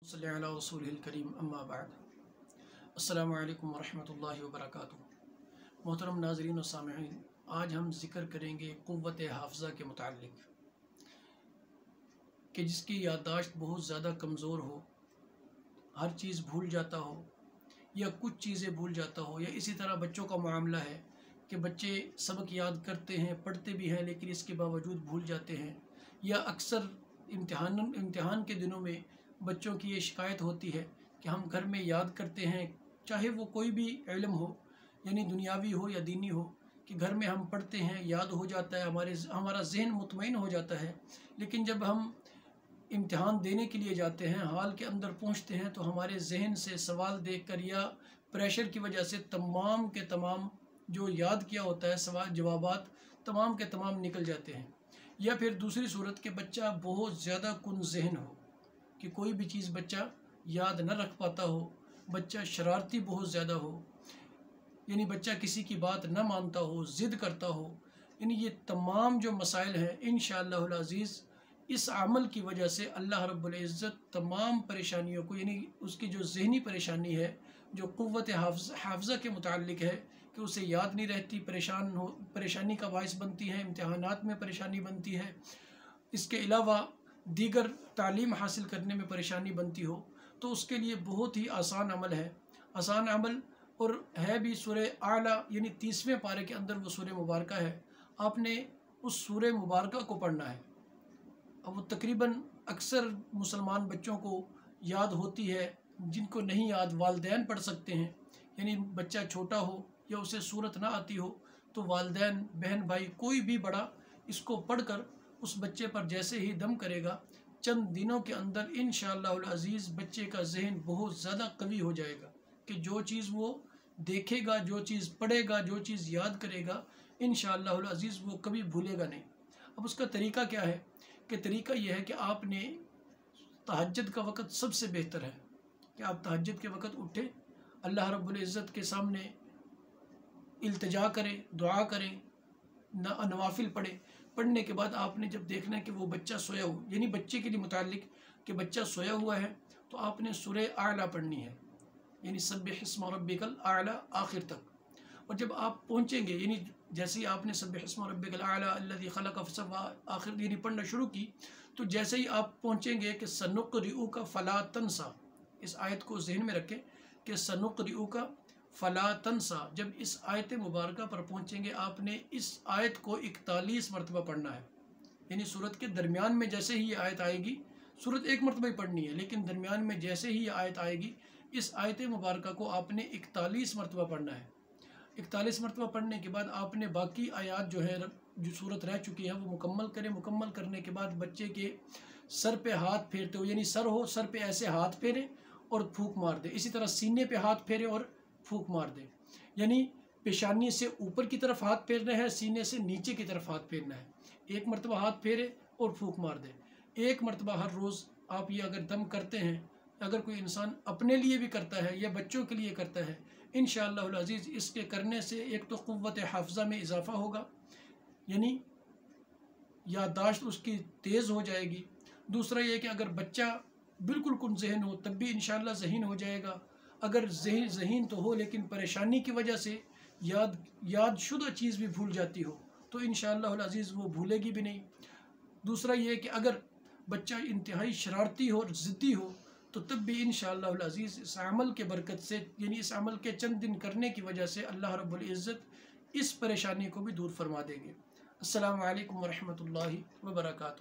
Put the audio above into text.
सल्ली अला रसूलिल करीम अम्मा बाद। अस्सलामु अलैकुम वरहमतुल्लाहि वबरकातुहू। मोहतरम नाज़रीन और सामिईन, आज हम ज़िक्र करेंगे क़ुव्वत हाफ़िज़ा के मुताल्लिक़ कि जिसकी याददाश्त बहुत ज़्यादा कमज़ोर हो, हर चीज़ भूल जाता हो या कुछ चीज़ें भूल जाता हो, या इसी तरह बच्चों का मामला है कि बच्चे सबक याद करते हैं, पढ़ते भी हैं, लेकिन इसके बावजूद भूल जाते हैं। या अक्सर इम्तिहान के दिनों में बच्चों की ये शिकायत होती है कि हम घर में याद करते हैं, चाहे वो कोई भी इल्म हो, यानी दुनियावी हो या दीनी हो, कि घर में हम पढ़ते हैं, याद हो जाता है, हमारा ज़हन मुतमईन हो जाता है, लेकिन जब हम इम्तिहान देने के लिए जाते हैं, हाल के अंदर पहुंचते हैं, तो हमारे जहन से सवाल देखकर या प्रेशर की वजह से तमाम के तमाम जो याद किया होता है सवाल जवाबात तमाम के तमाम निकल जाते हैं। या फिर दूसरी सूरत के बच्चा बहुत ज़्यादा कुन जहन हो कि कोई भी चीज़ बच्चा याद न रख पाता हो, बच्चा शरारती बहुत ज़्यादा हो, यानी बच्चा किसी की बात न मानता हो, ज़िद करता हो। यानी ये तमाम जो मसाइल हैं, इंशाअल्लाहुल अज़ीज़ इस अमल की वजह से अल्लाह रब्बुल इज़्ज़त तमाम परेशानियों को, यानी उसकी जो ज़हनी परेशानी है, जो क़ुव्वत हाफ़िज़ा के मुताल्लिक़ है कि उसे याद नहीं रहती, परेशानी का बाइस बनती है, इम्तिहानात में परेशानी बनती है, इसके अलावा दीगर तालीम हासिल करने में परेशानी बनती हो, तो उसके लिए बहुत ही आसान अमल है, आसान अमल, और है भी सूरह आला, यानी 30वें पारे के अंदर वो सूरह मुबारक है। आपने उस सूरह मुबारक को पढ़ना है। अब वो तकरीबन अक्सर मुसलमान बच्चों को याद होती है, जिनको नहीं याद वालिदैन पढ़ सकते हैं। यानी बच्चा छोटा हो या उसे सूरत ना आती हो, तो वालिदैन, बहन भाई, कोई भी बड़ा इसको पढ़कर उस बच्चे पर जैसे ही दम करेगा, चंद दिनों के अंदर इंशाअल्लाहुल अज़ीज़ बच्चे का जहन बहुत ज़्यादा कवी हो जाएगा कि जो चीज़ वो देखेगा, जो चीज़ पढ़ेगा, जो चीज़ याद करेगा, इंशाअल्लाहुल अज़ीज़ वो कभी भूलेगा नहीं। अब उसका तरीका क्या है कि तरीका यह है कि आपने तहज्जुद का वक़्त सबसे बेहतर है कि आप तहज्जुद के वक़्त उठें, अल्लाह रब्बुल इज़्ज़त के सामने इल्तिजा करें, दुआ करें, नवाफिल पढ़ें। पढ़ने के बाद आपने जब देखना है कि वो बच्चा सोया हो, यानी बच्चे के लिए मुताल्लिक़ कि बच्चा सोया हुआ है, तो आपने सूरह आला पढ़नी है, यानी सब्बिह इस्मा रब्बिकल आला आखिर तक। और जब आप पहुँचेंगे, यानी जैसे ही आपने सब्बिह इस्मा रब्बिकल आला अल्लज़ी खलक़ फसव्वा आखिर यानी पढ़ना शुरू की, तो जैसे ही आप पहुँचेंगे कि सनुक़रिउका फ़ला तंसा, इस आयत को जहन में रखें कि सनुक़रिउका फ़ला तंसा, जब इस आयत मुबारक पर पहुँचेंगे, आपने इस आयत को 41 मरतबा पढ़ना है। यानी सूरत के दरमियान में जैसे ही ये आयत आएगी, सूरत एक मरतबा ही पढ़नी है, लेकिन दरमियान में जैसे ही ये आयत आएगी, इस आयत मुबारक को आपने 41 मरतबा पढ़ना है। 41 मरतबा पढ़ने के बाद आपने बाकी आयात जो है, जो सूरत रह चुकी है, वो मुकम्मल करें। मुकम्मल करने के बाद बच्चे के सर पे हाथ फेरते हो, यानी सर हो, सर पे ऐसे हाथ फेरें और फूंक मार दें। इसी तरह सीने पे हाथ फेरें और फूंक मार दें, यानी पेशानी से ऊपर की तरफ हाथ फेरना है, सीने से नीचे की तरफ हाथ फेरना है। एक मरतबा हाथ फेरे और फूंक मार दें। एक मरतबा हर रोज़ आप ये अगर दम करते हैं, अगर कोई इंसान अपने लिए भी करता है या बच्चों के लिए करता है, इंशाअल्लाहुल अज़ीज़ इसके करने से एक तो क़ुव्वत हाफ़िज़ा में इजाफ़ा होगा, यानी याददाश्त उसकी तेज़ हो जाएगी। दूसरा ये कि अगर बच्चा बिल्कुल कुन ज़हन हो, तब भी इंशाअल्लाह ज़हीन हो जाएगा। अगर ज़हीन तो हो, लेकिन परेशानी की वजह से यादशुदा चीज़ भी भूल जाती हो, तो इंशाअल्लाहुल अज़ीज़ वो भूलेगी भी नहीं। दूसरा ये कि अगर बच्चा इंतहाई शरारती हो और ज़िद्दी हो, तो तब भी इंशाअल्लाहुल अज़ीज़ इस अमल के बरकत से, यानी इस अमल के चंद दिन करने की वजह से अल्लाह रब्बुल इज़्ज़त इस परेशानी को भी दूर फरमा देंगे। अस्सलामु अलैकुम वरहमतुल्लाहि वबरकातुहू।